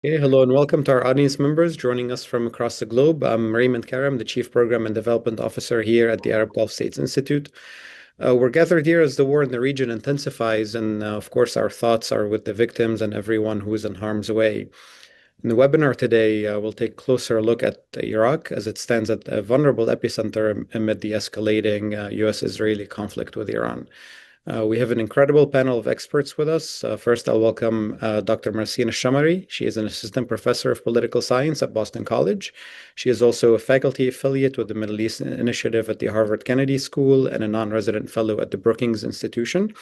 Hey, hello and welcome to our audience members joining us from across the globe. I'm Raymond Karam, the Chief Program and Development Officer here at the Arab Gulf States Institute. We're gathered here as the war in the region intensifies, and of course, our thoughts are with the victims and everyone who is in harm's way. In the webinar today, we'll take a closer look at Iraq as it stands at a vulnerable epicenter amid the escalating U.S. Israeli conflict with Iran. We have an incredible panel of experts with us. First, I'll welcome Dr. Marsin Alshamary. She is an assistant professor of political science at Boston College. She is also a faculty affiliate with the Middle East Initiative at the Harvard Kennedy School and a non-resident fellow at the Brookings Institution.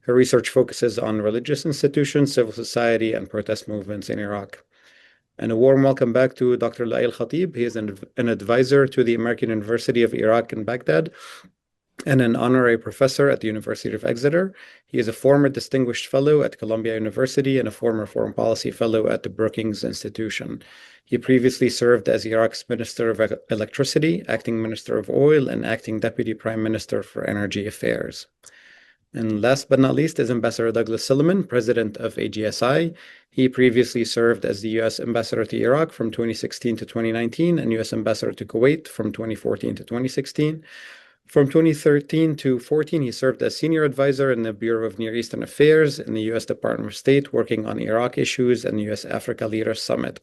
Her research focuses on religious institutions, civil society, and protest movements in Iraq. And a warm welcome back to Dr. Luay al-Khatteeb. He is an advisor to the American University of Iraq in Baghdad and an honorary professor at the University of Exeter. He is a former distinguished fellow at Columbia University and a former foreign policy fellow at the Brookings Institution. He previously served as Iraq's Minister of Electricity, Acting Minister of Oil, and Acting Deputy Prime Minister for Energy Affairs. And last but not least is Ambassador Douglas Silliman, President of AGSI. He previously served as the U.S. Ambassador to Iraq from 2016 to 2019 and U.S. Ambassador to Kuwait from 2014 to 2016. From 2013 to 14, he served as senior advisor in the Bureau of Near Eastern Affairs in the U.S. Department of State, working on Iraq issues and the U.S. Africa Leaders Summit.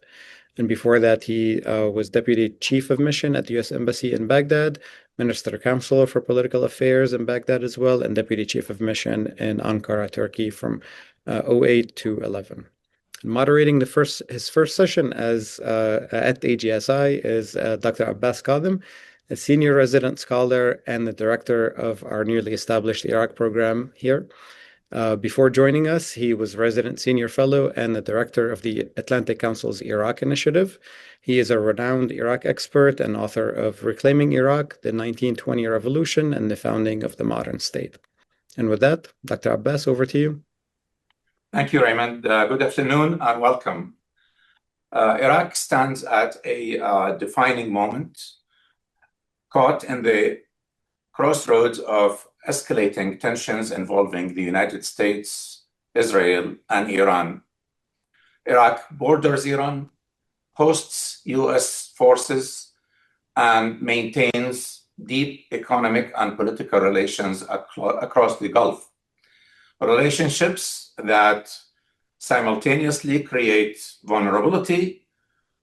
And before that, he was deputy chief of mission at the U.S. Embassy in Baghdad, minister counselor for political affairs in Baghdad as well, and deputy chief of mission in Ankara, Turkey from 08 to 11. Moderating his first session at AGSI is Dr. Abbas Kadhim, a senior resident scholar and the director of our newly established Iraq program here. Before joining us, he was resident senior fellow and the director of the Atlantic Council's Iraq Initiative. He is a renowned Iraq expert and author of Reclaiming Iraq, the 1920 Revolution, and the Founding of the Modern State. And with that, Dr. Abbas, over to you. Thank you, Raymond. Good afternoon and welcome. Iraq stands at a defining moment, caught in the crossroads of escalating tensions involving the United States, Israel, and Iran. Iraq borders Iran, hosts U.S. forces, and maintains deep economic and political relations across the Gulf. Relationships that simultaneously create vulnerability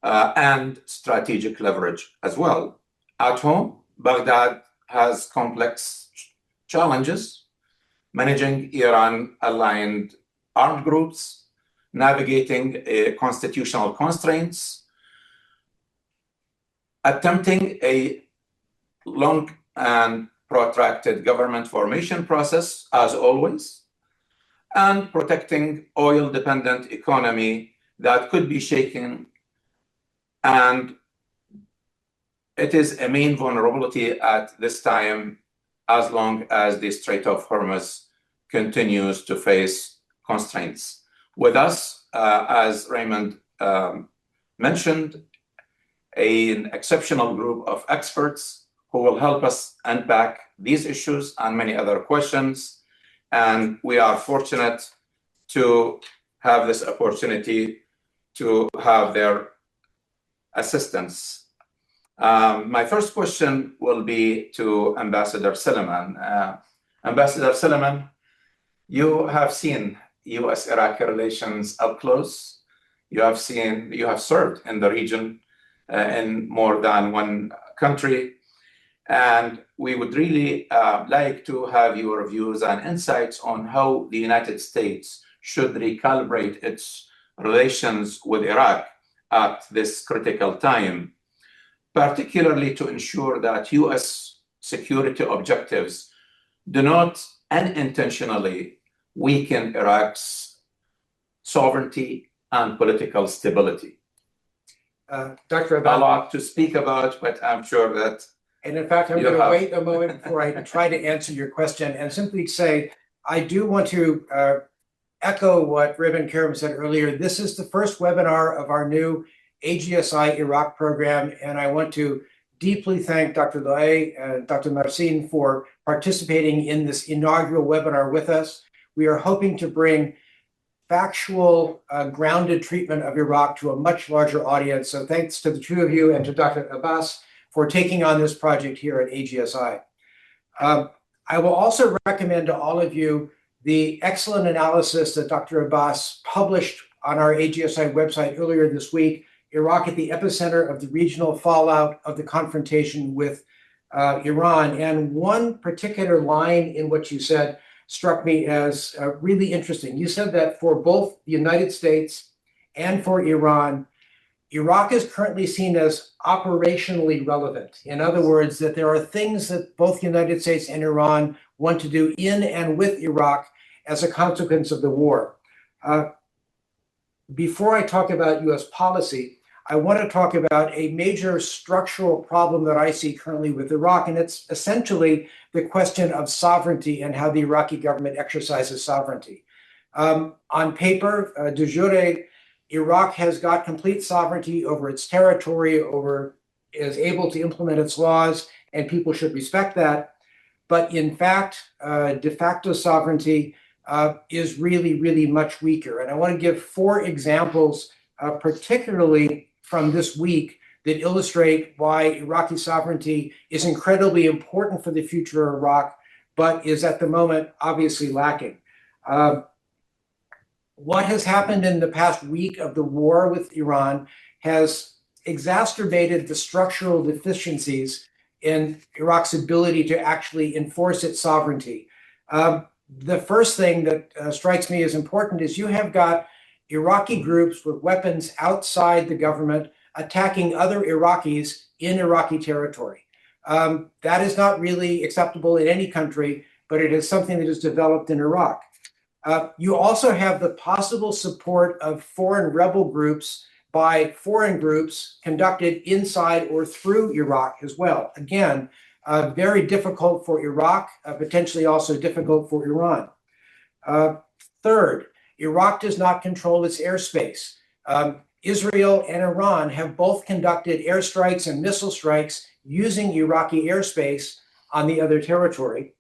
and strategic leverage as well. At home, Baghdad has complex challenges, managing Iran-aligned armed groups, navigating constitutional constraints, attempting a long and protracted government formation process, as always, and protecting oil-dependent economy that could be shaken, and it is a main vulnerability at this time as long as the Strait of Hormuz continues to face constraints. With us, as Raymond mentioned, an exceptional group of experts who will help us unpack these issues and many other questions. And we are fortunate to have this opportunity to have their assistance. My first question will be to Ambassador Silliman. Ambassador Silliman, you have seen U.S.-Iraqi relations up close. You have served in the region in more than one country. And we would really like to have your views and insights on how the United States should recalibrate its relations with Iraq at this critical time, particularly to ensure that U.S. security objectives do not unintentionally weaken Iraq's sovereignty and political stability. Dr. A lot to speak about, but I'm sure that... And in fact, I'm going to wait a moment before I try to answer your question and simply say, I do want to echo what Raymond Karam said earlier. This is the first webinar of our new AGSI Iraq program, and I want to deeply thank Dr. Luay and Dr. Marsin for participating in this inaugural webinar with us. We are hoping to bring factual, grounded treatment of Iraq to a much larger audience. So thanks to the two of you and to Dr. Abbas for taking on this project here at AGSI. I will also recommend to all of you the excellent analysis that Dr. Abbas published on our AGSI website earlier this week, Iraq at the epicenter of the regional fallout of the confrontation with Iran. And one particular line in what you said struck me as really interesting. You said that for both the United States and for Iran, Iraq is currently seen as operationally relevant. In other words, that there are things that both the United States and Iran want to do in and with Iraq as a consequence of the war. Before I talk about US policy, I want to talk about a major structural problem that I see currently with Iraq, and it's essentially the question of sovereignty and how the Iraqi government exercises sovereignty. On paper, de jure, Iraq has got complete sovereignty over its territory, is able to implement its laws, and people should respect that. But in fact, de facto sovereignty is really, really much weaker. And I want to give 4 examples, particularly from this week, that illustrate why Iraqi sovereignty is incredibly important for the future of Iraq, but is at the moment obviously lacking. What has happened in the past week of the war with Iran has exacerbated the structural deficiencies in Iraq's ability to actually enforce its sovereignty. The first thing that strikes me as important is you have got Iraqi groups with weapons outside the government attacking other Iraqis in Iraqi territory. That is not really acceptable in any country, but it is something that is developed in Iraq. You also have the possible support of foreign rebel groups by foreign groups conducted inside or through Iraq as well. Again, very difficult for Iraq, potentially also difficult for Iran. Third, Iraq does not control its airspace. Israel and Iran have both conducted airstrikes and missile strikes using Iraqi airspace on the other territory.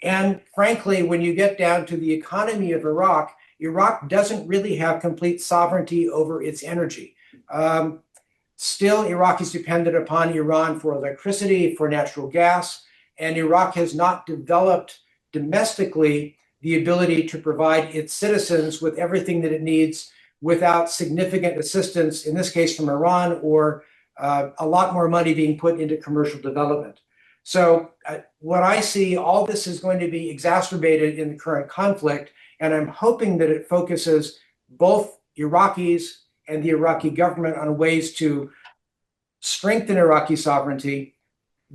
And frankly, when you get down to the economy of Iraq, Iraq doesn't really have complete sovereignty over its energy. Still, Iraq is dependent upon Iran for electricity, for natural gas, and Iraq has not developed domestically the ability to provide its citizens with everything that it needs without significant assistance, in this case from Iran, or a lot more money being put into commercial development. So what I see, all this is going to be exacerbated in the current conflict, and I'm hoping that it focuses both Iraqis and the Iraqi government on ways to strengthen Iraqi sovereignty.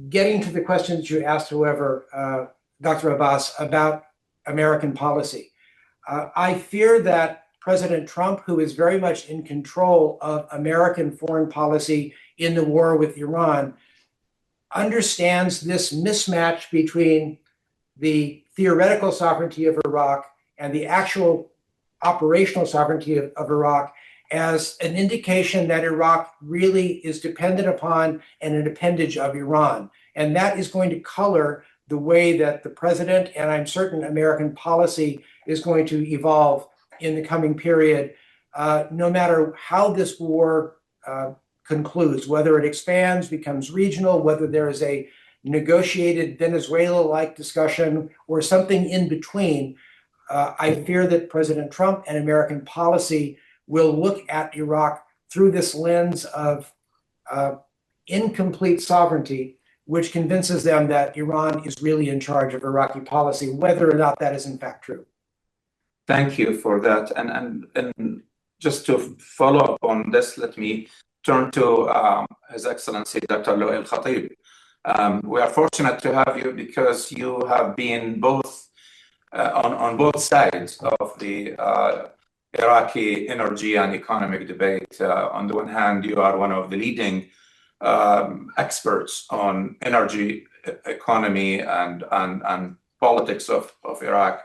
Getting to the question that you asked, however, Dr. Abbas, about American policy. I fear that President Trump, who is very much in control of American foreign policy in the war with Iran, understands this mismatch between the theoretical sovereignty of Iraq and the actual operational sovereignty of Iraq as an indication that Iraq really is dependent upon and an appendage of Iran. And that is going to color the way that the president, and I'm certain American policy, is going to evolve in the coming period, no matter how this war concludes, whether it expands, becomes regional, whether there is a negotiated Venezuela-like discussion or something in between. I fear that President Trump and American policy will look at Iraq through this lens of incomplete sovereignty, which convinces them that Iran is really in charge of Iraqi policy, whether or not that is in fact true. Thank you for that. And just to follow up on this, let me turn to His Excellency Dr. Luay al-Khatteeb. We are fortunate to have you because you have been both on both sides of the Iraqi energy and economic debate. On the one hand, you are one of the leading experts on energy, economy, and politics of Iraq.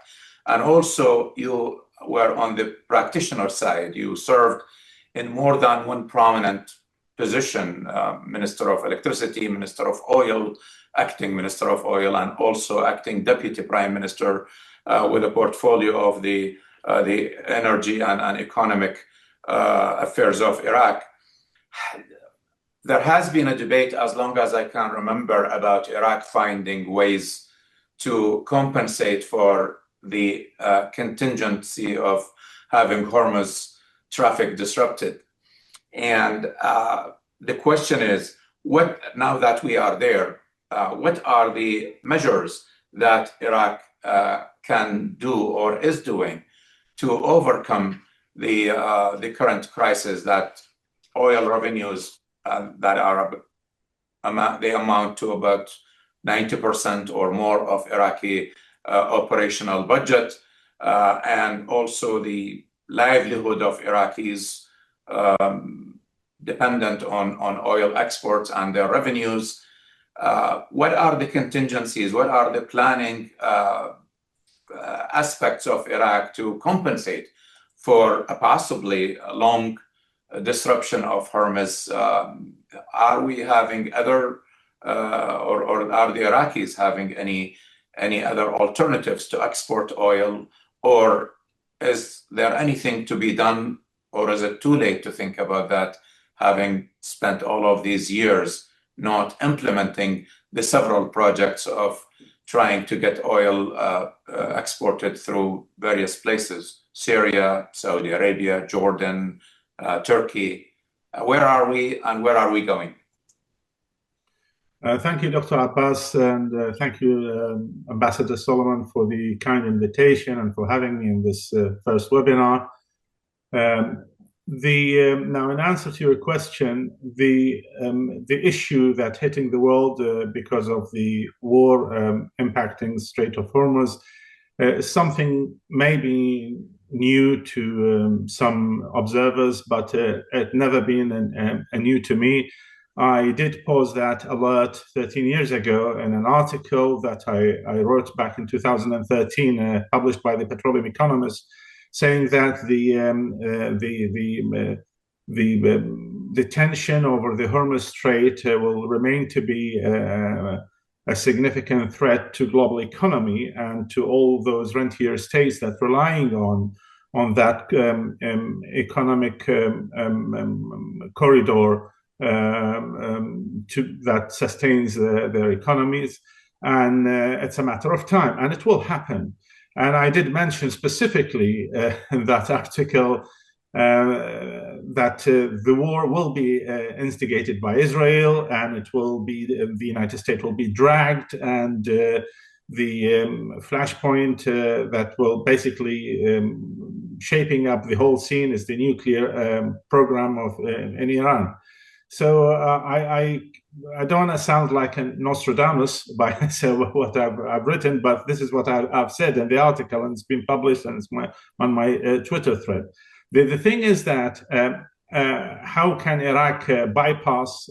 And also, you were on the practitioner side. You served in more than one prominent position, Minister of Electricity, Minister of Oil, Acting Minister of Oil, and also Acting Deputy Prime Minister with a portfolio of the the energy and economic affairs of Iraq. There has been a debate as long as I can remember about Iraq finding ways to compensate for the contingency of having Hormuz traffic disrupted. And the question is, now that we are there, what are the measures that Iraq can do or is doing to overcome the current crisis that oil revenues they amount to about 90% or more of Iraqi operational budget, and also the livelihood of Iraqis dependent on oil exports and their revenues. What are the contingencies? What are the planning aspects of Iraq to compensate for a possibly long disruption of Hormuz? Are we having other, or are the Iraqis having any other alternatives to export oil? Or is there anything to be done, or is it too late to think about that, having spent all of these years not implementing the several projects of trying to get oil exported through various places, Syria, Saudi Arabia, Jordan, Turkey? Where are we and where are we going? Thank you, Dr. Abbas, and thank you, Ambassador Silliman, for the kind invitation and for having me in this first webinar. Now, in answer to your question, the issue that hitting the world because of the war impacting Strait of Hormuz is something maybe new to some observers, but it never been new to me. I did pose that alert 13 years ago in an article that I wrote back in 2013, published by the Petroleum Economist, saying that the tension over the Hormuz Strait will remain to be a significant threat to global economy and to all those rentier states that relying on that economic corridor that sustains their economies, and it's a matter of time, and it will happen. And I did mention specifically in that article that the war will be instigated by Israel, and it will be the United States will be dragged, and the flashpoint that will basically shaping up the whole scene is the nuclear program in Iran. So I don't want to sound like a Nostradamus by what I've written, but this is what I've said in the article, and it's been published, and it's on my Twitter thread. The thing is that how can Iraq bypass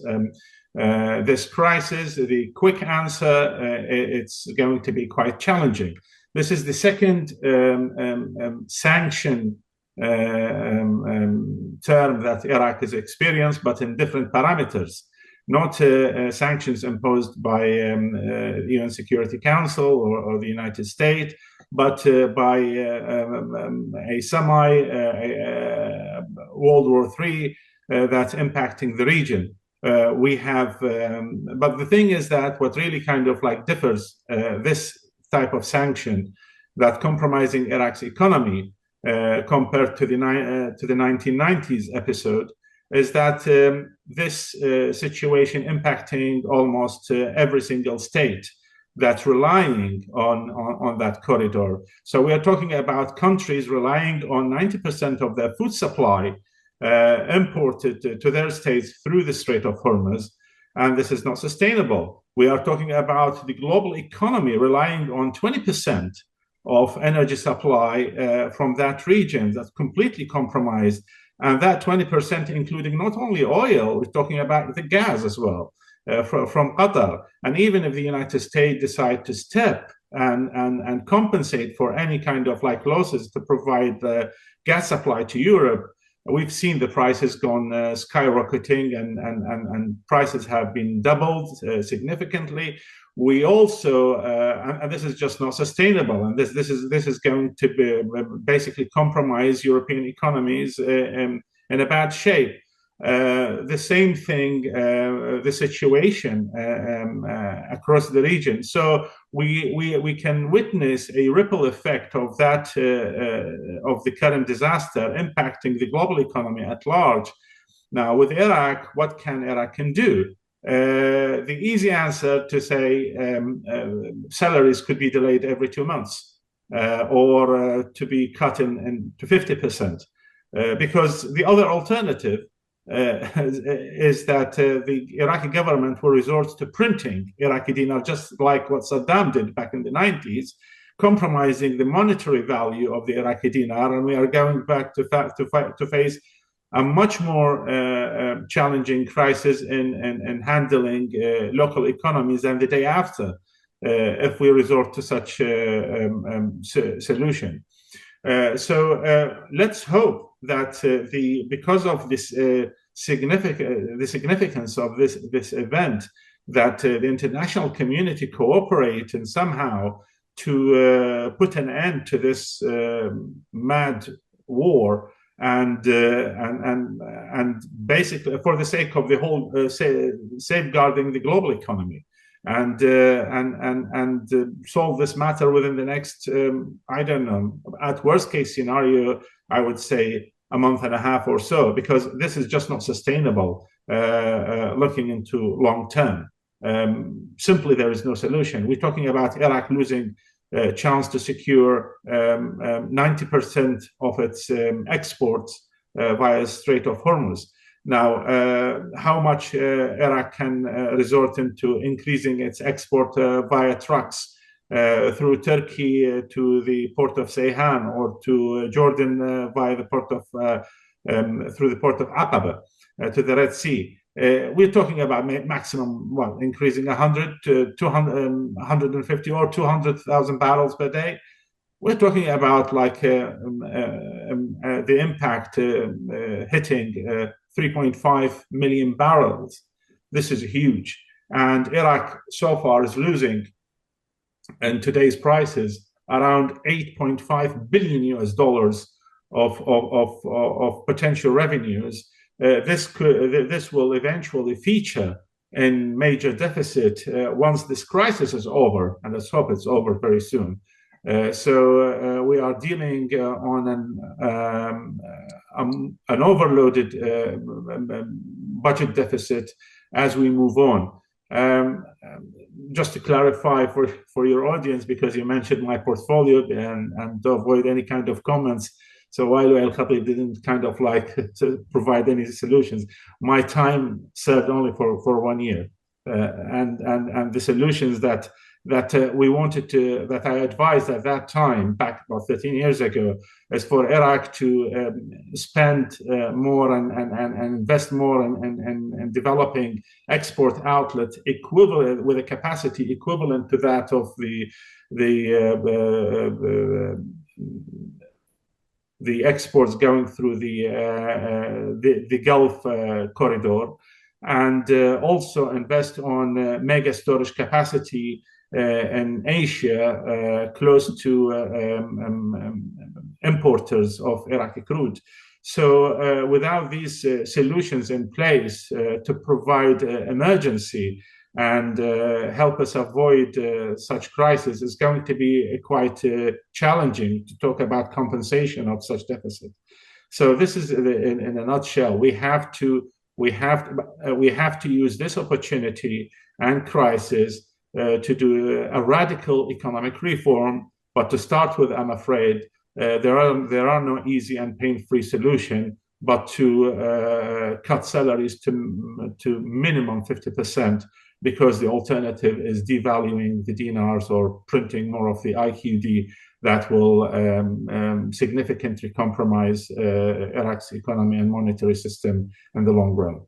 this crisis? The quick answer, it's going to be quite challenging. This is the second sanction term that Iraq has experienced, but in different parameters. Not sanctions imposed by UN Security Council or the United States, but by a semi-World War III that's impacting the region. We have, but the thing is that what really kind of like differs this type of sanction that compromising Iraq's economy compared to the 1990s episode is that this situation impacting almost every single state that's relying on that corridor. So we are talking about countries relying on 90% of their food supply imported to their states through the Strait of Hormuz, and this is not sustainable. We are talking about the global economy relying on 20% of energy supply from that region that's completely compromised. And that 20% including not only oil, we're talking about the gas as well from Qatar. And even if the United States decide to step and compensate for any kind of like losses to provide gas supply to Europe, we've seen the prices gone skyrocketing, and prices have been doubled significantly. we also, and this is just not sustainable, and this is going to be basically compromise European economies in a bad shape. The same thing, the situation across the region. So we can witness a ripple effect of that of the current disaster impacting the global economy at large. Now, with Iraq, what can Iraq do? The easy answer to say salaries could be delayed every 2 months or to be cut to 50%, because the other alternative is that the Iraqi government will resort to printing Iraqi dinar, just like what Saddam did back in the 90s, compromising the monetary value of the Iraqi dinar, and we are going back to face a much more challenging crisis in handling local economies than the day after, if we resort to such solution. So let's hope that because of this significance of this event, that the international community cooperate and somehow to put an end to this mad war, and basically for the sake of the whole safeguarding the global economy, and solve this matter within the next I don't know, at worst case scenario, I would say a month and a half or so, because this is just not sustainable looking into long term. Simply there is no solution. We're talking about Iraq losing a chance to secure 90% of its exports via Strait of Hormuz. Now, how much Iraq can resort into increasing its export via trucks through Turkey to the port of Ceyhan, or to Jordan via the port of through the port of Aqaba to the Red Sea. We're talking about maximum, increasing 100 to 200, 150 or 200,000 barrels per day. We're talking about like the impact hitting 3.5 million barrels. This is huge. And Iraq so far is losing, in today's prices, around $8.5 billion of potential revenues. This will eventually feature in major deficit once this crisis is over, and let's hope it's over very soon. So we are dealing on an overloaded budget deficit as we move on. Just to clarify for your audience, because you mentioned my portfolio, and to avoid any kind of comments, so while al-Khatteeb didn't kind of like to provide any solutions, my time served only for 1 year, and the solutions that we wanted to, that I advised at that time, back about 13 years ago, is for Iraq to spend more and invest more in developing export outlet equivalent, with a capacity equivalent to that of the exports going through the Gulf corridor, and also invest on mega storage capacity in Asia, close to importers of Iraqi crude. So without these solutions in place to provide emergency and help us avoid such crisis, is going to be quite challenging to talk about compensation of such deficit. So this is in a nutshell. We have to use this opportunity and crisis to do a radical economic reform. But to start with, I'm afraid there are no easy and pain-free solution, but to cut salaries to minimum 50%, because the alternative is devaluing the dinars or printing more of the IQD that will significantly compromise Iraq's economy and monetary system in the long run.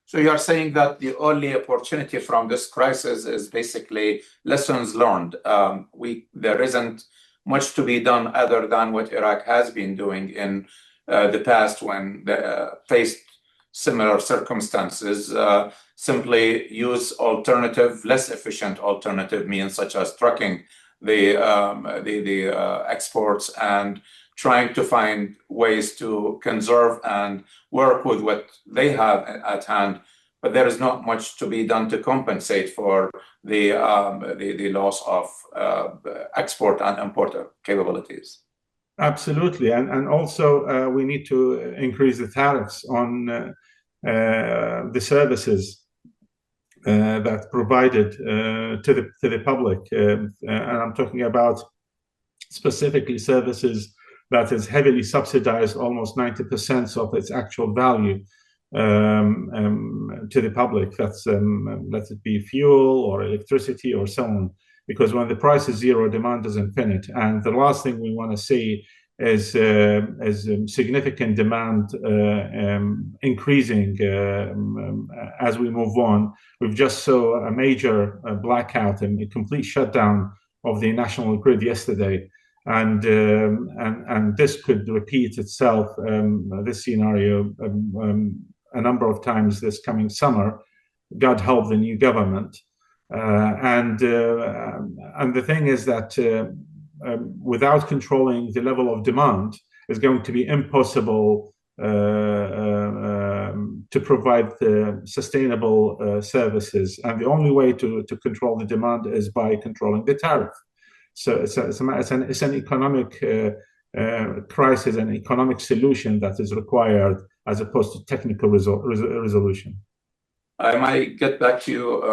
So you are saying that the only opportunity from this crisis is basically lessons learned. There isn't much to be done other than what Iraq has been doing in the past when they faced similar circumstances, simply use alternative, less efficient alternative means such as trucking the exports and trying to find ways to conserve and work with what they have at hand. But there is not much to be done to compensate for the loss of export and import capabilities. Absolutely, and also we need to increase the tariffs on the services that provided to the public, and I'm talking about specifically services that is heavily subsidized, almost 90% of its actual value to the public. That's let it be fuel or electricity or so on. Because when the price is zero, demand is infinite, and the last thing we want to see is significant demand increasing as we move on. We've just saw a major blackout and a complete shutdown of the national grid yesterday, and this could repeat itself, this scenario, a number of times this coming summer. God help the new government. And the thing is that without controlling the level of demand, it's going to be impossible to provide sustainable services. And the only way to control the demand is by controlling the tariff. So it's an economic crisis, an economic solution that is required as opposed to technical resolution. I might get back to you.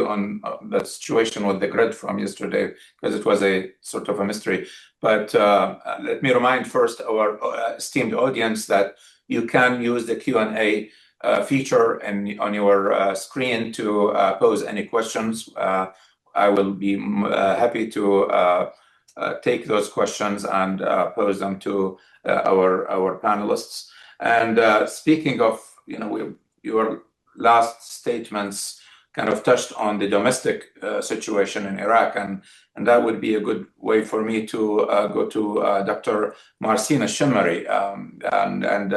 On the situation with the grid from yesterday, because it was a sort of a mystery. But let me remind first our esteemed audience that you can use the Q&A feature on your screen to pose any questions. I will be happy to take those questions and pose them to our panelists. And speaking of, your last statements kind of touched on the domestic situation in Iraq, and that would be a good way for me to go to Dr. Marsin Alshamary, and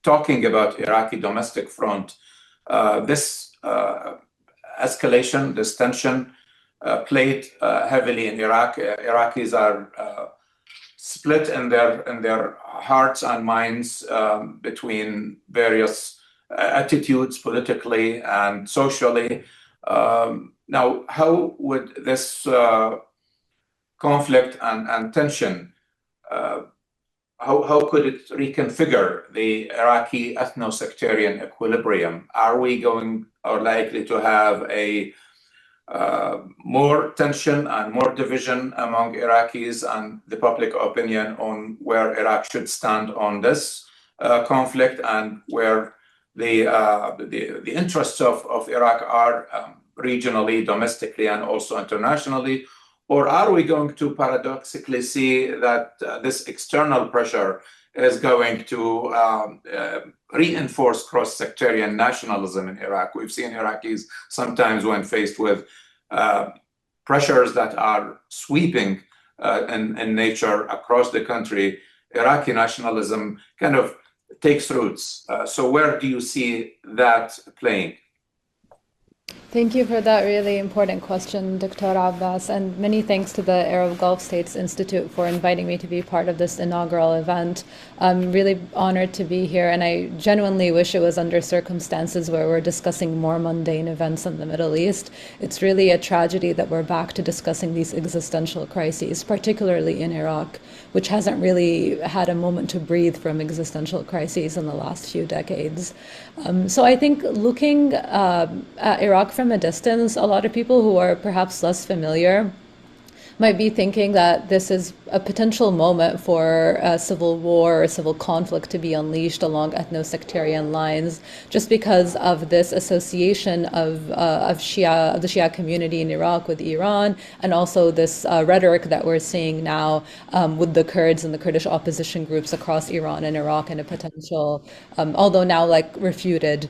talking about Iraqi domestic front. This escalation, this tension played heavily in Iraq. Iraqis are split in their hearts and minds between various attitudes politically and socially. Now, how would this conflict and tension, how could it reconfigure the Iraqi ethno-sectarian equilibrium? Are we going or likely to have a more tension and more division among Iraqis and the public opinion on where Iraq should stand on this conflict, and where the interests of Iraq are regionally, domestically, and also internationally? Or are we going to paradoxically see that this external pressure is going to reinforce cross-sectarian nationalism in Iraq? We've seen Iraqis sometimes, when faced with pressures that are sweeping in nature across the country, Iraqi nationalism kind of takes roots. So where do you see that playing? Thank you for that really important question, Dr. Abbas, and many thanks to the Arab Gulf States Institute for inviting me to be part of this inaugural event. I'm really honored to be here, and I genuinely wish it was under circumstances where we're discussing more mundane events in the Middle East. It's really a tragedy that we're back to discussing these existential crises, particularly in Iraq, which hasn't really had a moment to breathe from existential crises in the last few decades. So I think looking at Iraq from a distance, a lot of people who are perhaps less familiar might be thinking that this is a potential moment for a civil war or civil conflict to be unleashed along ethno-sectarian lines, just because of this association of the Shia community in Iraq with Iran, and also this rhetoric that we're seeing now with the Kurds and the Kurdish opposition groups across Iran and Iraq, and a potential, although now refuted,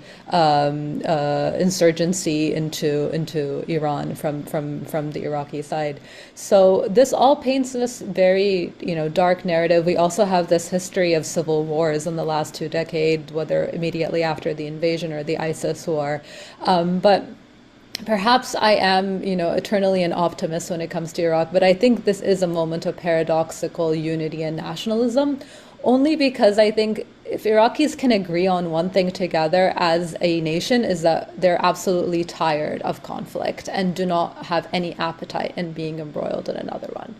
insurgency into Iran from the Iraqi side. So So this all paints this very, dark narrative. We also have this history of civil wars in the last 2 decades, whether immediately after the invasion or the ISIS war. But perhaps I am, eternally an optimist when it comes to Iraq, but I think this is a moment of paradoxical unity and nationalism, only because I think if Iraqis can agree on one thing together as a nation is that they're absolutely tired of conflict and do not have any appetite in being embroiled in another one.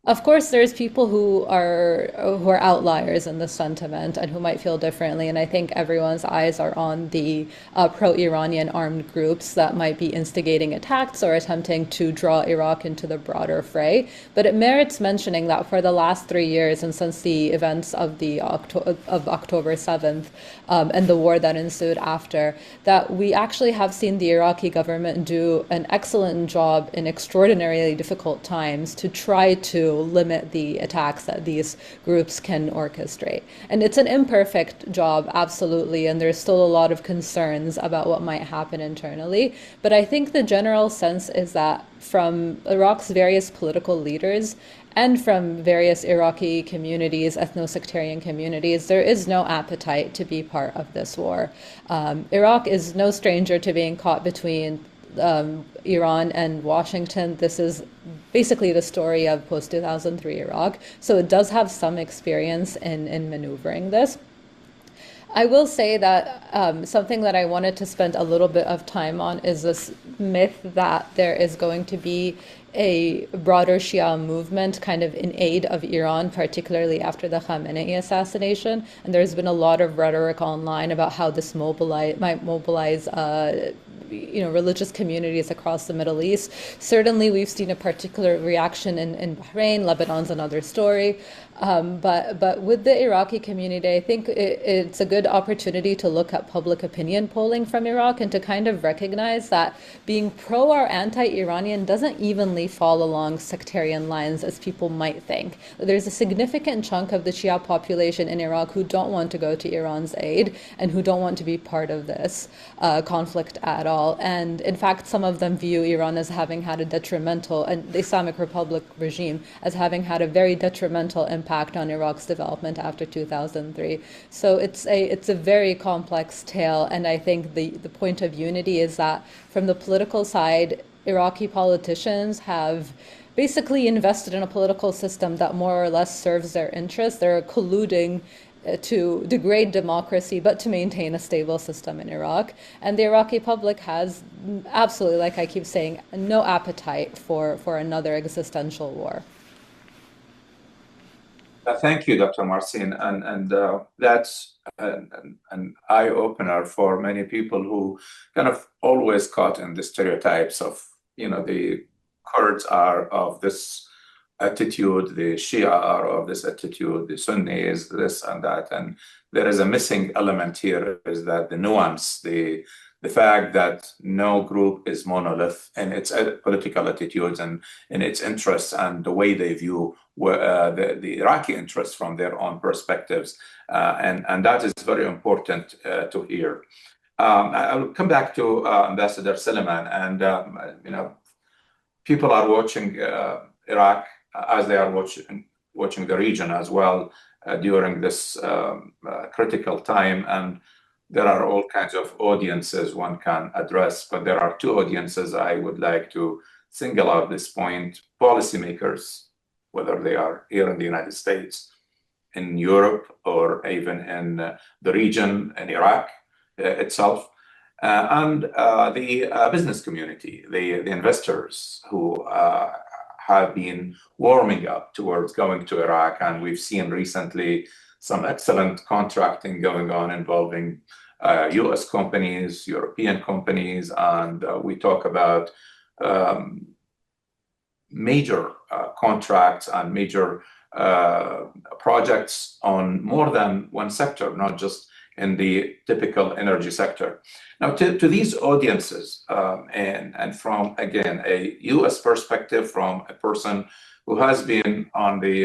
Of course, there's people who are outliers in this sentiment and who might feel differently, and I think everyone's eyes are on the pro-Iranian armed groups that might be instigating attacks or attempting to draw Iraq into the broader fray. But it merits mentioning that for the last 3 years and since the events of October 7th and the war that ensued after, that we actually have seen the Iraqi government do an excellent job in extraordinarily difficult times to try to limit the attacks that these groups can orchestrate. And it's an imperfect job, absolutely, and there's still a lot of concerns about what might happen internally. But I think the general sense is that from Iraq's various political leaders and from various Iraqi communities, ethno-sectarian communities, there is no appetite to be part of this war. Iraq is no stranger to being caught between Iran and Washington. This is basically the story of post-2003 Iraq. So it does have some experience in maneuvering this. I will say that something that I wanted to spend a little bit of time on is this myth that there is going to be a broader Shia movement kind of in aid of Iran, particularly after the Khamenei assassination. And there's been a lot of rhetoric online about how this might mobilize religious communities across the Middle East. Certainly, we've seen a particular reaction in Bahrain. Lebanon's another story. But with the Iraqi community, I think it's a good opportunity to look at public opinion polling from Iraq and to kind of recognize that being pro or anti-Iranian doesn't evenly fall along sectarian lines as people might think. There's a significant chunk of the Shia population in Iraq who don't want to go to Iran's aid and who don't want to be part of this conflict at all. And in fact, some of them view Iran as having had a detrimental, and the Islamic Republic regime as having had a very detrimental impact on Iraq's development after 2003. So it's a very complex tale, and I think the point of unity is that from the political side, Iraqi politicians have basically invested in a political system that more or less serves their interests. They're colluding to degrade democracy, but to maintain a stable system in Iraq. And the Iraqi public has absolutely, like I keep saying, no appetite for another existential war. Thank you, Dr. Marsin, and that's an eye-opener for many people who kind of always caught in the stereotypes of, the Kurds are of this attitude, the Shia are of this attitude, the Sunni is this and that, and there is a missing element here is that the nuance, the fact that no group is monolith in its political attitudes and in its interests and the way they view the Iraqi interests from their own perspectives. And that is very important to hear. I'll come back to Ambassador Silliman. And, people are watching Iraq as they are watching the region as well during this critical time. And there are all kinds of audiences one can address, but there are two audiences I would like to single out this point: policymakers, whether they are here in the United States, in Europe, or even in the region, in Iraq itself, and the business community, the investors who have been warming up towards going to Iraq. And we've seen recently some excellent contracting going on involving U.S. companies, European companies, and we talk about major contracts and major projects on more than one sector, not just in the typical energy sector. Now, to these audiences, and from, again, a U.S. perspective, from a person who has been on the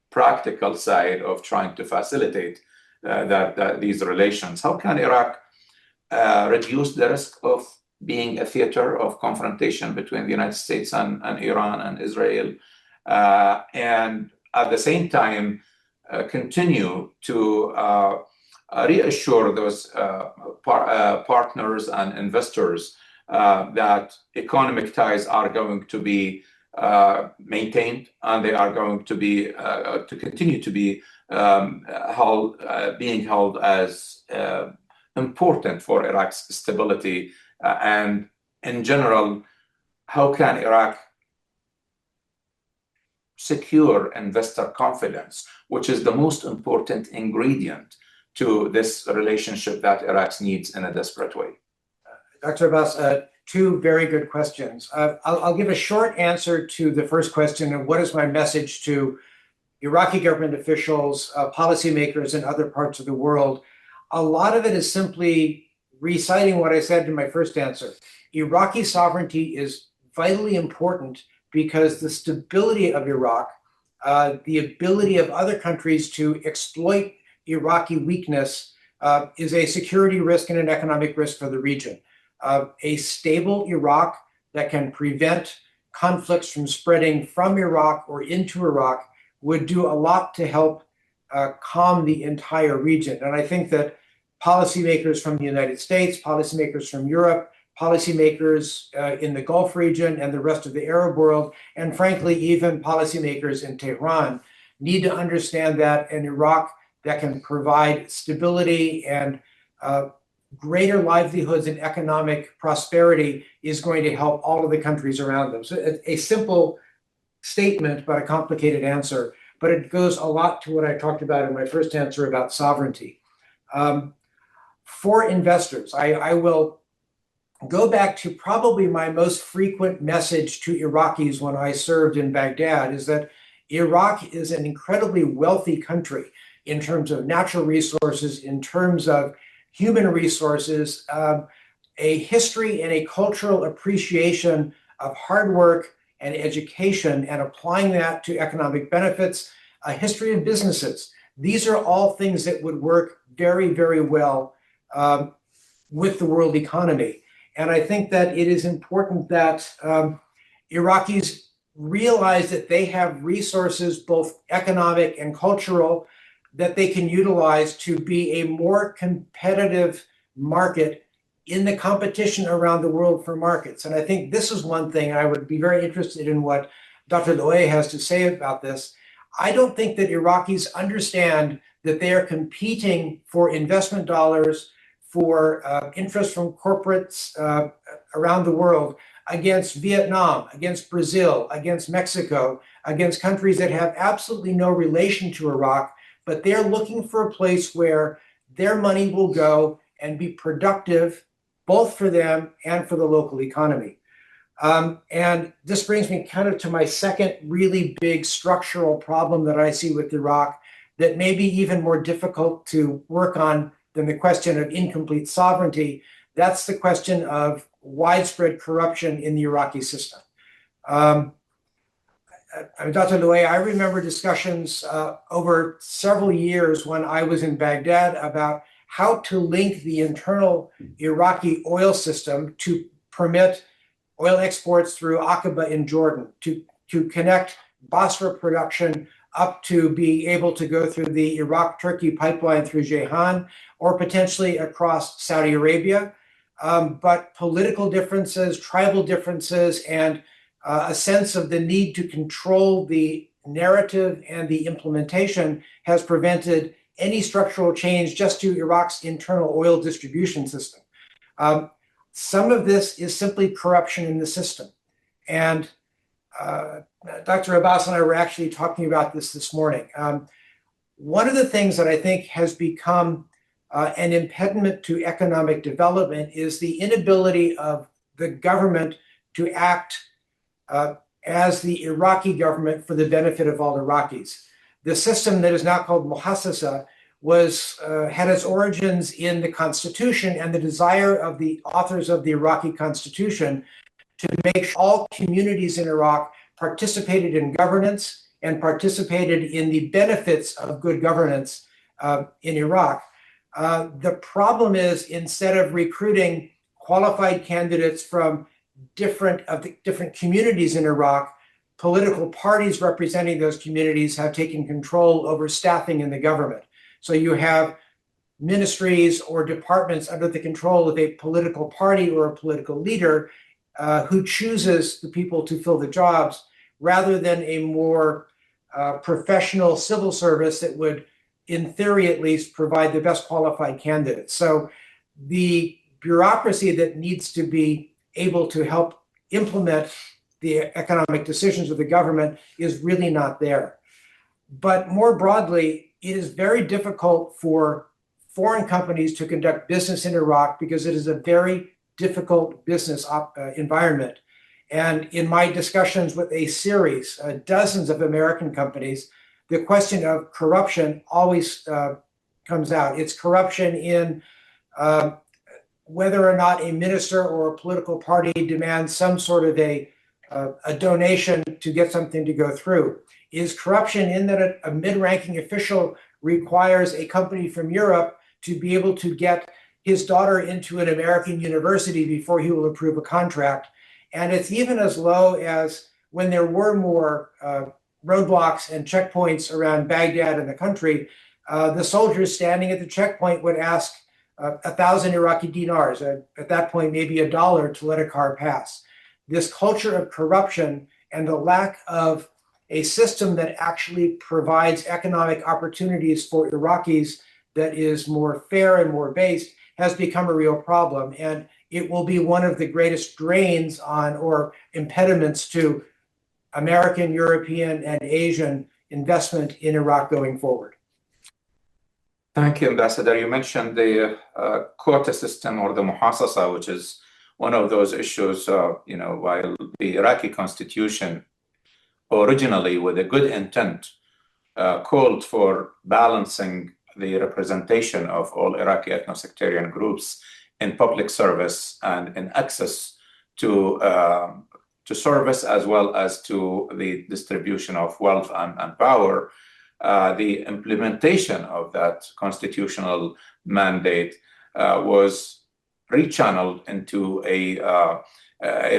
practical side of trying to facilitate these relations, how can Iraq reduce the risk of being a theater of confrontation between the United States and Iran and Israel, and at the same time continue to reassure those partners and investors that economic ties are going to be maintained, and they are going to be to continue to be being held as important for Iraq's stability. And in general, how can Iraq secure investor confidence, which is the most important ingredient to this relationship that Iraq needs in a desperate way? Dr. Abbas, two very good questions. I'll give a short answer to the first question of what is my message to Iraqi government officials, policymakers in other parts of the world. A lot of it is simply reciting what I said in my first answer. Iraqi sovereignty is vitally important because the stability of Iraq, the ability of other countries to exploit Iraqi weakness is a security risk and an economic risk for the region. A stable Iraq that can prevent conflicts from spreading from Iraq or into Iraq would do a lot to help calm the entire region. And I think that policymakers from the United States, policymakers from Europe, policymakers in the Gulf region and the rest of the Arab world, and frankly, even policymakers in Tehran need to understand that an Iraq that can provide stability and greater livelihoods and economic prosperity is going to help all of the countries around them. So a simple statement, but a complicated answer, but it goes a lot to what I talked about in my first answer about sovereignty. For investors, I will go back to probably my most frequent message to Iraqis when I served in Baghdad is that Iraq is an incredibly wealthy country in terms of natural resources, in terms of human resources, a history and a cultural appreciation of hard work and education and applying that to economic benefits, a history of businesses. These are all things that would work very, very well with the world economy. And I think that it is important that Iraqis realize that they have resources, both economic and cultural, that they can utilize to be a more competitive market in the competition around the world for markets. And I think this is one thing I would be very interested in what Dr. Luay has to say about this. I don't think that Iraqis understand that they are competing for investment dollars, for interest from corporates around the world against Vietnam, against Brazil, against Mexico, against countries that have absolutely no relation to Iraq, but they're looking for a place where their money will go and be productive, both for them and for the local economy. And this brings me kind of to my second really big structural problem that I see with Iraq that may be even more difficult to work on than the question of incomplete sovereignty. That's the question of widespread corruption in the Iraqi system. Dr. Luay, I remember discussions over several years when I was in Baghdad about how to link the internal Iraqi oil system to permit oil exports through Aqaba in Jordan, to connect Basra production up to be able to go through the Iraq-Turkey pipeline through Ceyhan, or potentially across Saudi Arabia. But political differences, tribal differences, and a sense of the need to control the narrative and the implementation has prevented any structural change just to Iraq's internal oil distribution system. Some of this is simply corruption in the system. And Dr. Abbas and I were actually talking about this morning. One of the things that I think has become an impediment to economic development is the inability of the government to act as the Iraqi government for the benefit of all Iraqis. The system that is now called Muhassasa had its origins in the Constitution and the desire of the authors of the Iraqi Constitution to make sure all communities in Iraq participated in governance and participated in the benefits of good governance in Iraq. The problem is, instead of recruiting qualified candidates from different communities in Iraq. Political parties representing those communities have taken control over staffing in the government. So you have ministries or departments under the control of a political party or a political leader who chooses the people to fill the jobs, rather than a more professional civil service that would, in theory at least, provide the best qualified candidates. So the bureaucracy that needs to be able to help implement the economic decisions of the government is really not there. But more broadly, it is very difficult for foreign companies to conduct business in Iraq because it is a very difficult business environment. And in my discussions with a series, dozens of American companies, the question of corruption always comes out. It's corruption in whether or not a minister or a political party demands some sort of a donation to get something to go through. Is corruption in that a mid-ranking official requires a company from Europe to be able to get his daughter into an American university before he will approve a contract? And it's even as low as when there were more roadblocks and checkpoints around Baghdad and the country, the soldiers standing at the checkpoint would ask 1,000 Iraqi dinars, at that point maybe $1, to let a car pass. This culture of corruption and the lack of a system that actually provides economic opportunities for Iraqis that is more fair and more based has become a real problem. And it will be one of the greatest drains on or impediments to American, European, and Asian investment in Iraq going forward. Thank you, Ambassador. You mentioned the quota system, or the muhasasa, which is one of those issues, while the Iraqi constitution originally, with a good intent, called for balancing the representation of all Iraqi ethno-sectarian groups in public service and in access to service, as well as to the distribution of wealth and power. The implementation of that constitutional mandate was rechanneled into a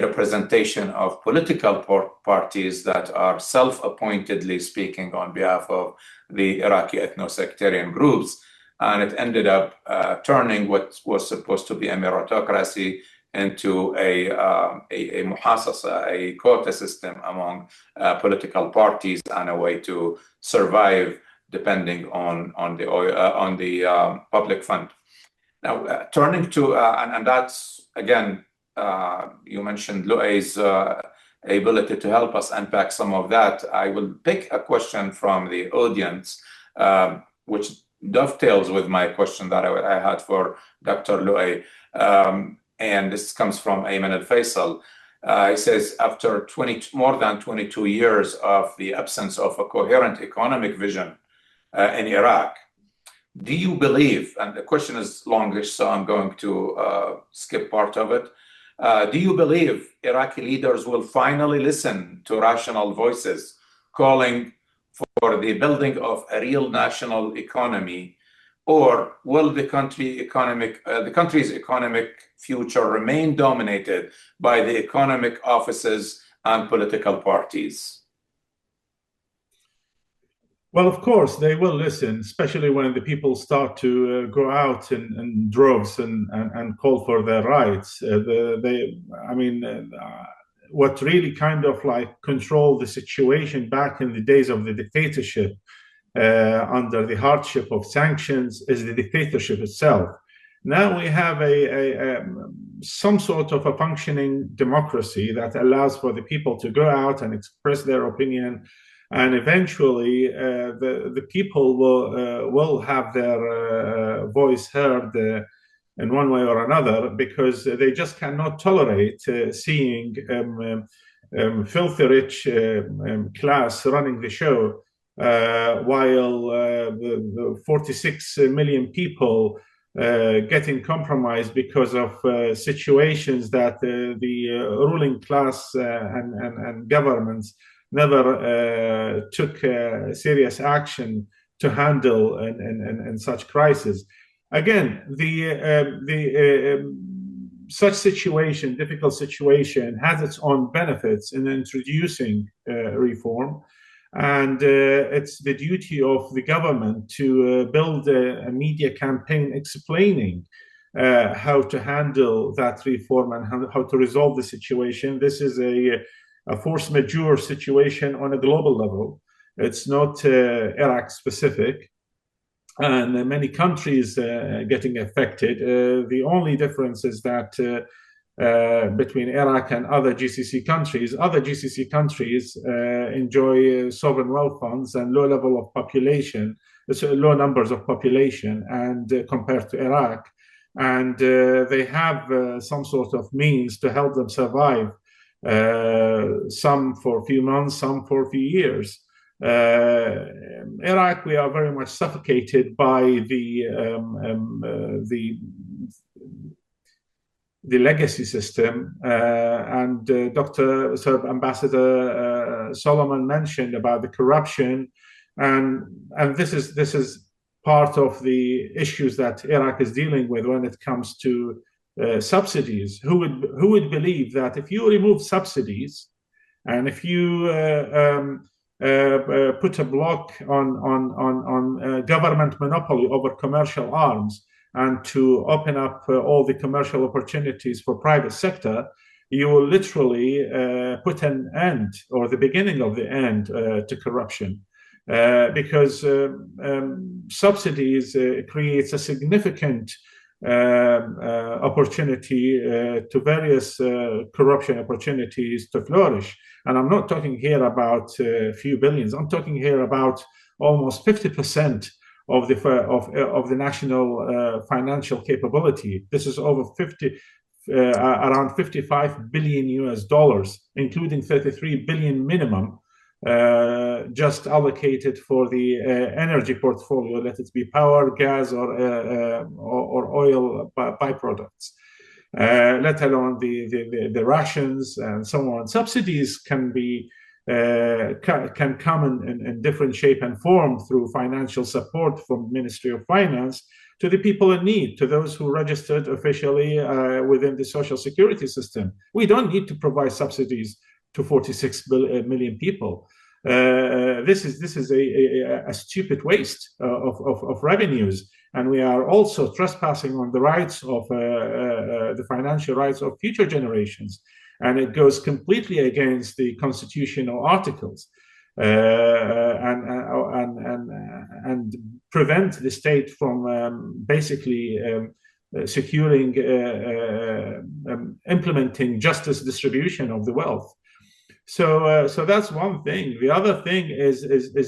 representation of political parties that are self-appointedly speaking on behalf of the Iraqi ethno-sectarian groups. And it ended up turning what was supposed to be a meritocracy into a muhasasa, a quota system among political parties, and a way to survive depending on the public fund. Now, turning to and that's again, you mentioned Luay's ability to help us unpack some of that. I will pick a question from the audience, which dovetails with my question that I had for Dr. Luay. And this comes from Ayman al-Faisal. He says, after more than 22 years of the absence of a coherent economic vision in Iraq, do you believe, and the question is longish, so I'm going to skip part of it. Do you believe Iraqi leaders will finally listen to rational voices calling for the building of a real national economy, or will the country's economic future remain dominated by the economic offices and political parties? Well, of course, they will listen, especially when the people start to go out in droves and call for their rights. What really kind of like controlled the situation back in the days of the dictatorship under the hardship of sanctions is the dictatorship itself. Now we have some sort of a functioning democracy that allows for the people to go out and express their opinion, and eventually the people will have their voice heard in one way or another, because they just cannot tolerate seeing filthy rich class running the show, while the 46 million people getting compromised because of situations that the ruling class and governments never took serious action to handle in such crisis. Again, such situation, difficult situation, has its own benefits in introducing reform. And it's the duty of the government to build a media campaign explaining how to handle that reform and how to resolve the situation. This is a force majeure situation on a global level. It's not Iraq specific, and many countries getting affected. The only difference is that between Iraq and other GCC countries enjoy sovereign wealth funds and low level of population, so low numbers of population, and compared to Iraq, and they have some sort of means to help them survive. Some for a few months, some for a few years. Iraq, we are very much suffocated by the legacy system, and Dr. Ambassador Silliman mentioned about the corruption, and this is part of the issues that Iraq is dealing with when it comes to subsidies. Who would believe that if you remove subsidies and if you put a block on government monopoly over commercial arms and to open up all the commercial opportunities for private sector, you will literally put an end or the beginning of the end to corruption. Because subsidies creates a significant opportunity to various corruption opportunities to flourish. And I'm not talking here about a few billions. I'm talking here about almost 50% of the national financial capability. This is over around $55 billion US, including 33 billion minimum, just allocated for the energy portfolio, let it be power, gas, or oil byproducts, let alone the rations and so on. Subsidies can come in different shape and form through financial support from Ministry of Finance to the people in need, to those who registered officially within the social security system. We don't need to provide subsidies to 46 million people. This is a stupid waste of revenues, and we are also trespassing on the rights of the financial rights of future generations, and it goes completely against the constitutional articles, and prevent the state from basically securing implementing justice distribution of the wealth. So that's one thing. The other thing is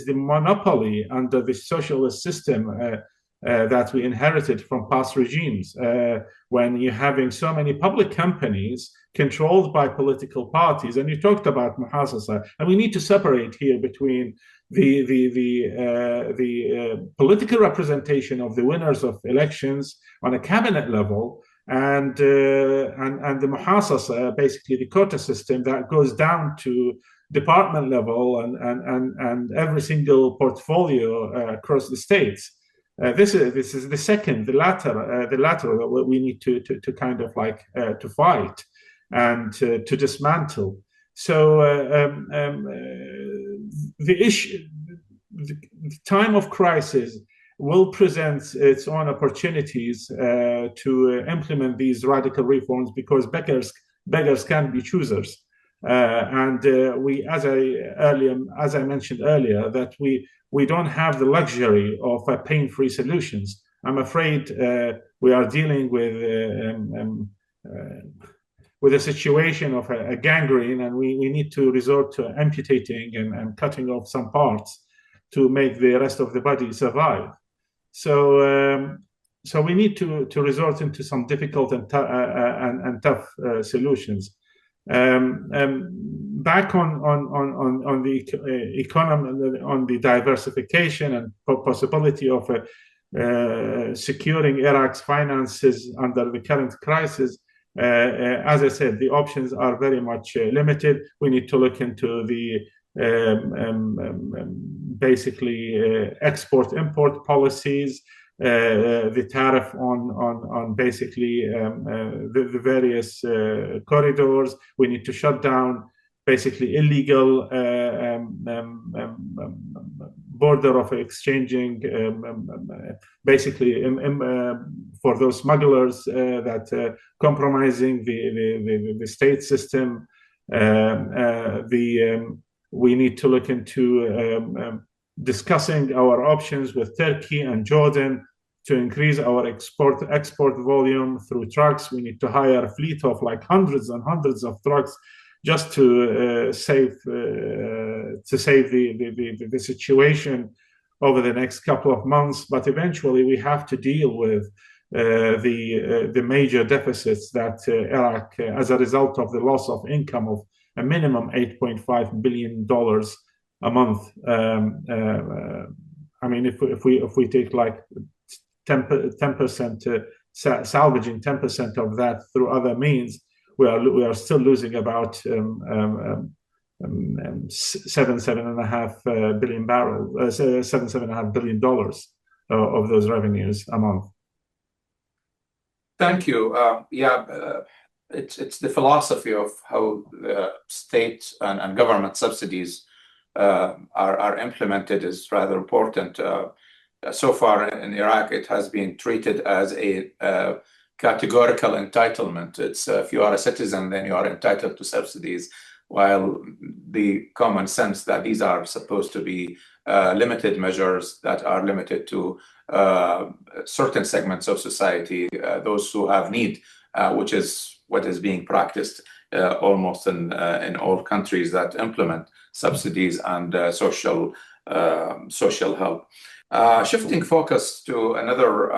the monopoly under the socialist system that we inherited from past regimes, when you're having so many public companies controlled by political parties. And you talked about muhasasa, and we need to separate here between the political representation of the winners of elections on a cabinet level and the muhasasa, basically the quota system that goes down to department level and every single portfolio across the states. This is the latter that we need to kind of like to fight and to dismantle. So the time of crisis will present its own opportunities to implement these radical reforms, because beggars can be choosers, and we, as I mentioned earlier, that we don't have the luxury of pain-free solutions. I'm afraid we are dealing with a situation of a gangrene, and we need to resort to amputating and cutting off some parts to make the rest of the body survive. So we need to resort into some difficult and tough solutions. Back on the economy, on the diversification and possibility of securing Iraq's finances under the current crisis. As I said, the options are very much limited. We need to look into the basically export-import policies. the tariff on basically the various corridors. We need to shut down basically illegal border of exchanging, basically for those smugglers that compromising the state system. We need to look into discussing our options with Turkey and Jordan to increase our export volume through trucks. We need to hire a fleet of like hundreds and hundreds of trucks just to save the situation over the next couple of months. But eventually, we have to deal with the major deficits that Iraq, as a result of the loss of income of a minimum $8.5 billion a month. I mean, if we take like 10%, salvaging 10% of that through other means, we are still losing about $7.5 billion of those revenues a month. Thank you. It's the philosophy of how state and government subsidies are implemented is rather important. So far in Iraq, it has been treated as a categorical entitlement. It's if you are a citizen, then you are entitled to subsidies, while the common sense that these are supposed to be limited measures that are limited to certain segments of society, those who have need, which is what is being practiced almost in all countries that implement subsidies and social help. Shifting focus to another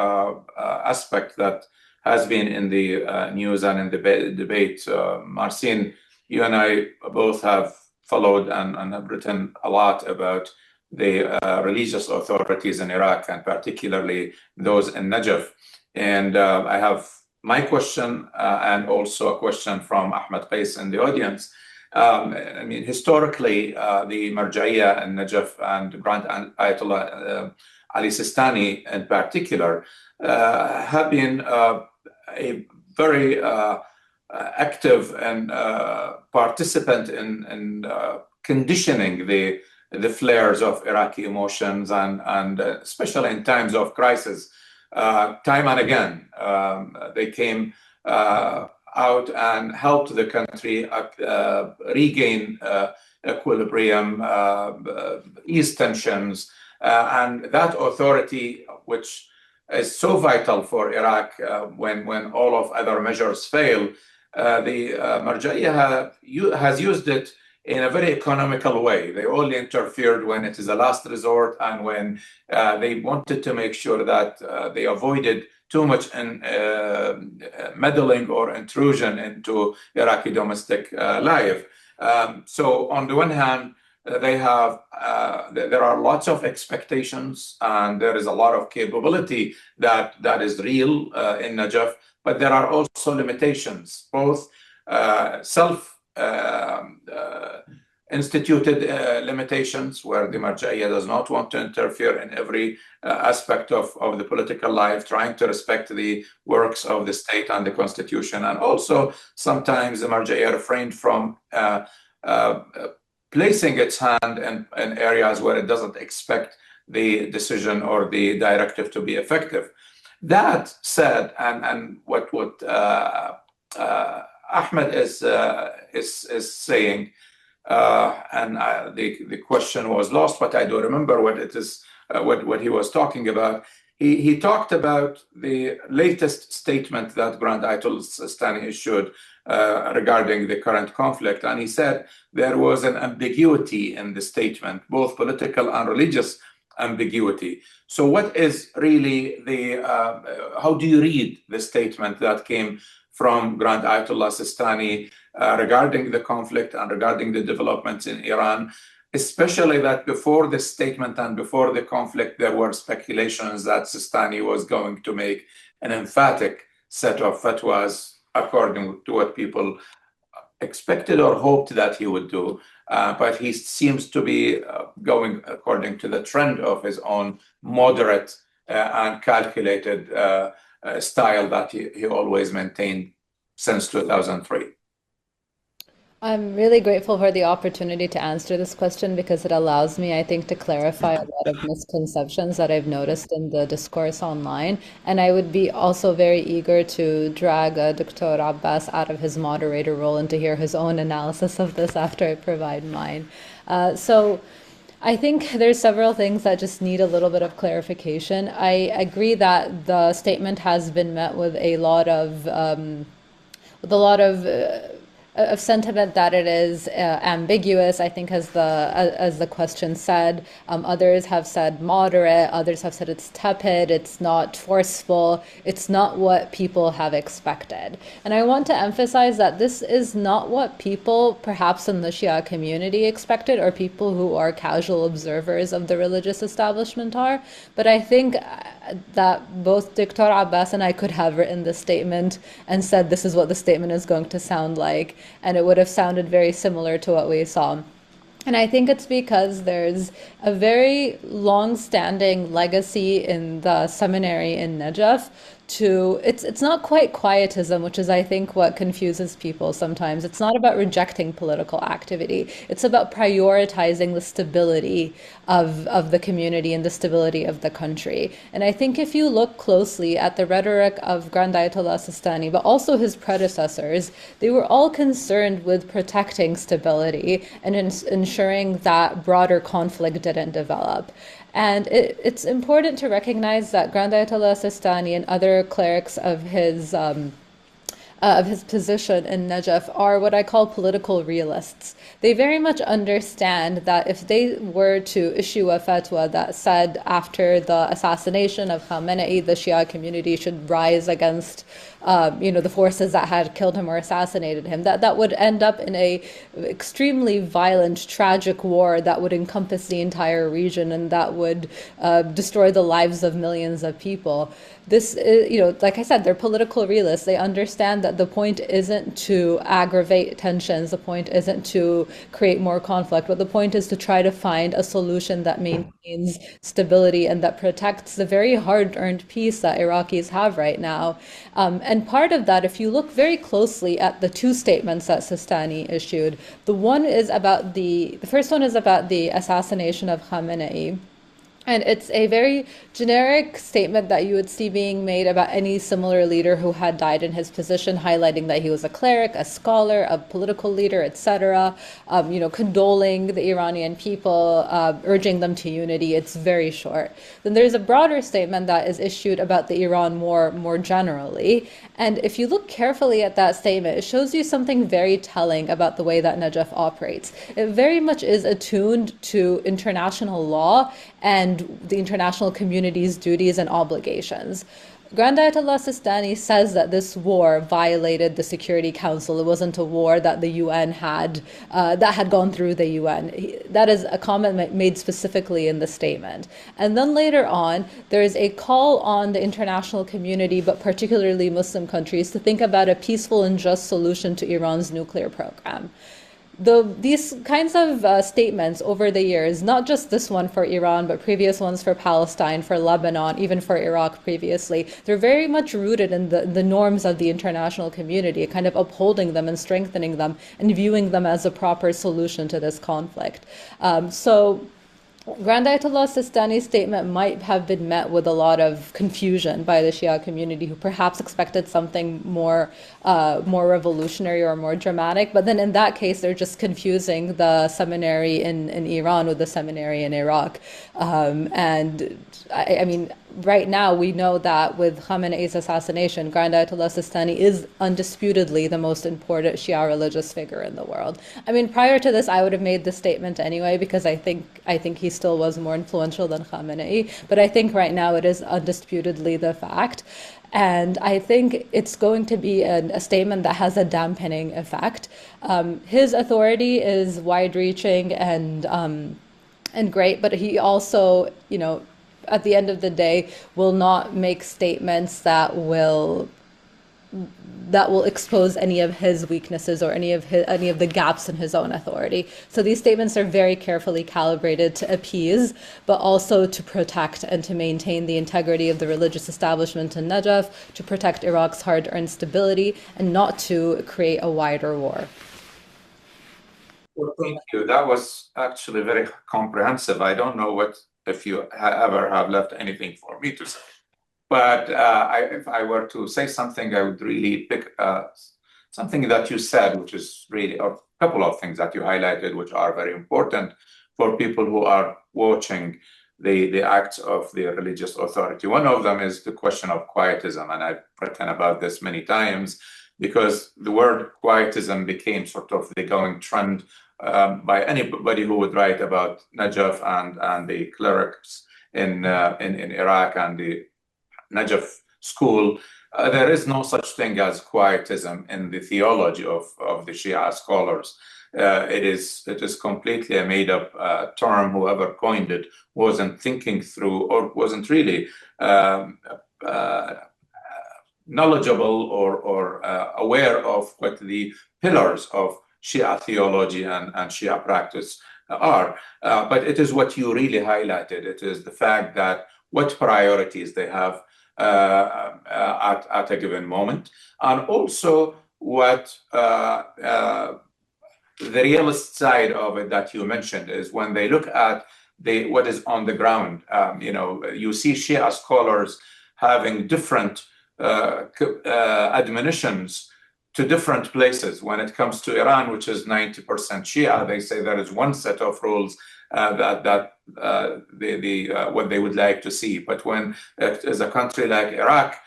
aspect that has been in the news and in the debate, Marsin, you and I both have followed and have written a lot about the religious authorities in Iraq, and particularly those in Najaf. And I have my question and also a question from Ahmed Qais in the audience. I mean, historically, the Marja'iyya in Najaf and Grand Ayatollah Ali Sistani in particular have been a very active and participant in conditioning the flares of Iraqi emotions and especially in times of crisis. Time and again, they came out and helped the country regain equilibrium, ease tensions, and that authority, which is so vital for Iraq when all of other measures fail. The Marja'iyya has used it in a very economical way. They only interfered when it is a last resort and when they wanted to make sure that they avoided too much meddling or intrusion into Iraqi domestic life. So on the one hand, there are lots of expectations and there is a lot of capability that is real in Najaf, but there are also limitations, both instituted limitations where the Marja'iyya does not want to interfere in every aspect of the political life, trying to respect the works of the state and the constitution. And also sometimes the Marja'iyya refrained from placing its hand in areas where it doesn't expect the decision or the directive to be effective. That said, and what Ahmed is saying, and the question was lost, but I do remember what it is, what he was talking about. He talked about the latest statement that Grand Ayatollah Sistani issued regarding the current conflict, and he said there was an ambiguity in the statement, both political and religious ambiguity. So what is really how do you read the statement that came from Grand Ayatollah Sistani regarding the conflict and regarding the developments in Iran, especially that before the statement and before the conflict, there were speculations that Sistani was going to make an emphatic set of fatwas according to what people expected or hoped that he would do. But he seems to be going according to the trend of his own moderate and calculated style that he always maintained since 2003. I'm really grateful for the opportunity to answer this question because it allows me, I think, to clarify a lot of misconceptions that I've noticed in the discourse online. And I would be also very eager to drag Dr. Abbas out of his moderator role and to hear his own analysis of this after I provide mine. So I think there's several things that just need a little bit of clarification. I agree that the statement has been met with a lot of sentiment that it is ambiguous, I think, as the question said. Others have said moderate, others have said it's tepid, it's not forceful, it's not what people have expected. And I want to emphasize that this is not what people, perhaps in the Shia community, expected, or people who are casual observers of the religious establishment are. But I think that both Dr. Abbas and I could have written this statement and said this is what the statement is going to sound like, and it would have sounded very similar to what we saw. And I think it's because there's a very long-standing legacy in the seminary in Najaf it's not quite quietism, which is, I think, what confuses people sometimes. It's not about rejecting political activity. It's about prioritizing the stability of the community and the stability of the country. And I think if you look closely at the rhetoric of Grand Ayatollah Sistani, but also his predecessors, they were all concerned with protecting stability and ensuring that broader conflict didn't develop. And it's important to recognize that Grand Ayatollah Sistani and other clerics of his position in Najaf are what I call political realists. They very much understand that if they were to issue a fatwa that said after the assassination of Khamenei, the Shia community should rise against the forces that had killed him or assassinated him, that would end up in a extremely violent, tragic war that would encompass the entire region and that would destroy the lives of millions of people. This, like I said, they're political realists. They understand that the point isn't to aggravate tensions. The point isn't to create more conflict, but the point is to try to find a solution that maintains stability and that protects the very hard-earned peace that Iraqis have right now. And part of that, if you look very closely at the two statements that Sistani issued, the first one is about the assassination of Khamenei. And it's a very generic statement that you would see being made about any similar leader who had died in his position, highlighting that he was a cleric, a scholar, a political leader, etc., condoling the Iranian people, urging them to unity. It's very short. Then there's a broader statement that is issued about the Iran war more generally. And if you look carefully at that statement, it shows you something very telling about the way that Najaf operates. It very much is attuned to international law and the international community's duties and obligations. Grand Ayatollah Sistani says that this war violated the Security Council. It wasn't a war that the UN had gone through the UN. That is a comment made specifically in the statement. And then later on, there is a call on the international community, but particularly Muslim countries, to think about a peaceful and just solution to Iran's nuclear program. These kinds of statements over the years, not just this one for Iran, but previous ones for Palestine, for Lebanon, even for Iraq previously, they're very much rooted in the norms of the international community, kind of upholding them and strengthening them and viewing them as a proper solution to this conflict. So Grand Ayatollah Sistani's statement might have been met with a lot of confusion by the Shia community, who perhaps expected something more revolutionary or more dramatic. But then in that case, they're just confusing the seminary in Iran with the seminary in Iraq. I mean, right now we know that with Khamenei's assassination, Grand Ayatollah Sistani is undisputedly the most important Shia religious figure in the world. I mean, prior to this, I would have made this statement anyway, because I think he still was more influential than Khamenei. But I think right now it is undisputedly the fact. And I think it's going to be a statement that has a dampening effect. His authority is wide-reaching and great, but he also, at the end of the day, will not make statements that will that will expose any of his weaknesses or any of the gaps in his own authority. So these statements are very carefully calibrated to appease, but also to protect and to maintain the integrity of the religious establishment in Najaf, to protect Iraq's hard-earned stability, and not to create a wider war. Well, thank you. That was actually very comprehensive. I don't know if you ever have left anything for me to say. But if I were to say something, I would really pick something that you said, which is really a couple of things that you highlighted, which are very important for people who are watching the acts of the religious authority. One of them is the question of quietism, and I've written about this many times, because the word quietism became sort of the going trend by anybody who would write about Najaf and the clerics in Iraq and the Najaf school. There is no such thing as quietism in the theology of the Shia scholars. It is completely a made-up term. Whoever coined it wasn't thinking through or wasn't really knowledgeable or aware of what the pillars of Shia theology and Shia practice are. But it is what you really highlighted. It is the fact that what priorities they have at a given moment, and also what the realist side of it that you mentioned is when they look at what is on the ground. You see Shia scholars having different admonitions to different places. When it comes to Iran, which is 90% Shia, they say there is one set of rules that what they would like to see. But when it is a country like Iraq,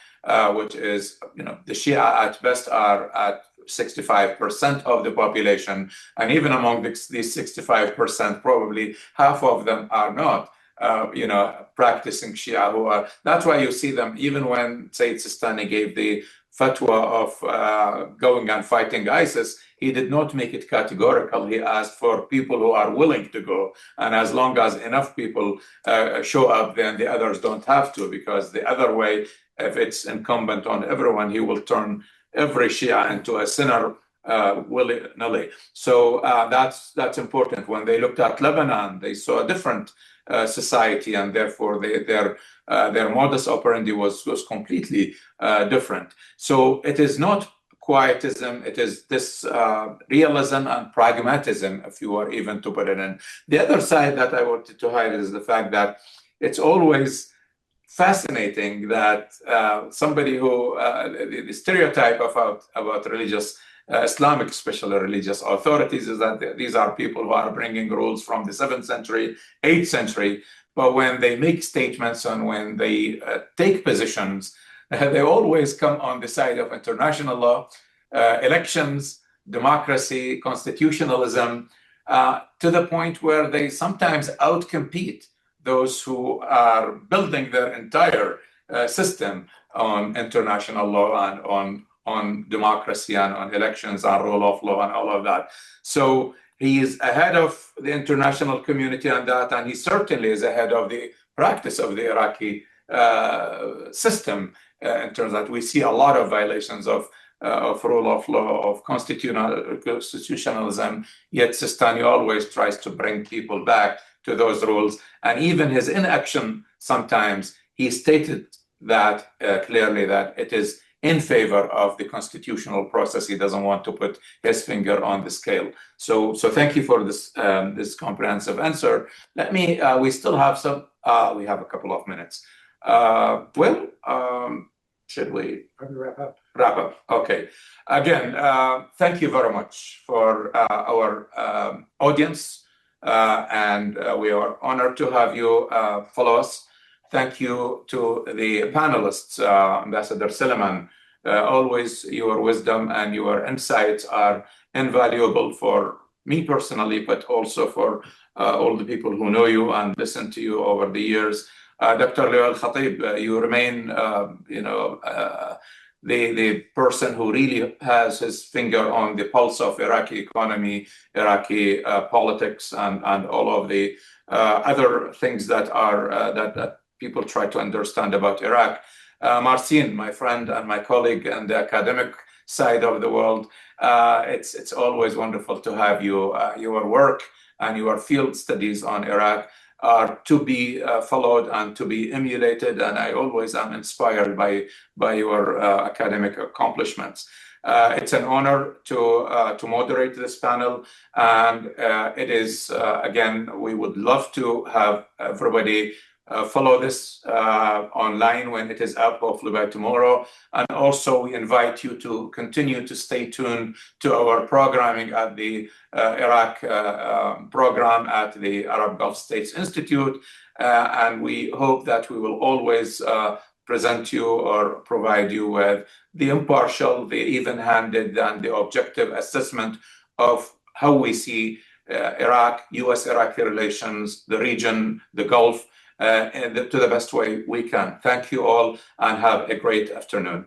which is, the Shia at best are at 65% of the population, and even among these 65%, probably half of them are not, practicing Shia. That's why you see them, even when Sayyid Sistani gave the fatwa of going and fighting ISIS, he did not make it categorical. He asked for people who are willing to go. And as long as enough people show up, then the others don't have to, because the other way, if it's incumbent on everyone, he will turn every Shia into a sinner willy-nilly. So that's important. When they looked at Lebanon, they saw a different society, and therefore their modus operandi was completely different. So it is not quietism, it is this realism and pragmatism, if you were even to put it in. The other side that I wanted to highlight is the fact that it's always fascinating that somebody who, the stereotype about religious, Islamic, especially religious authorities, is that these are people who are bringing rules from the 7th century, 8th century, but when they make statements and when they take positions, they always come on the side of international law, elections, democracy, constitutionalism, to the point where they sometimes outcompete those who are building their entire system on international law and on democracy and on elections and rule of law and all of that. So he is ahead of the international community on that, and he certainly is ahead of the practice of the Iraqi system in terms that we see a lot of violations of rule of law, of constitutionalism, yet Sistani always tries to bring people back to those rules. And even his inaction, sometimes he stated that clearly, that it is in favor of the constitutional process. He doesn't want to put his finger on the scale. So thank you for this comprehensive answer. We still have we have a couple of minutes. Should we wrap up? Wrap up. Okay. Again, thank you very much for our audience, and we are honored to have you follow us. Thank you to the panelists, Ambassador Silliman. Always your wisdom and your insights are invaluable for me personally, but also for all the people who know you and listen to you over the years. Dr. Luay al-Khatteeb, you remain, the person who really has his finger on the pulse of Iraqi economy, Iraqi politics, and all of the other things that are that people try to understand about Iraq. Marsin, my friend and my colleague in the academic side of the world. It's always wonderful to have you. Your work and your field studies on Iraq are to be followed and to be emulated, and I always am inspired by your academic accomplishments. It's an honor to moderate this panel, and it is, again, we would love to have everybody follow this online when it is up, hopefully by tomorrow. And also we invite you to continue to stay tuned to our programming at the Iraq program at the Arab Gulf States Institute. And we hope that we will always present you or provide you with the impartial, the even-handed, and the objective assessment of how we see Iraq, U.S.-Iraqi relations, the region, the Gulf, to the best way we can. Thank you all and have a great afternoon.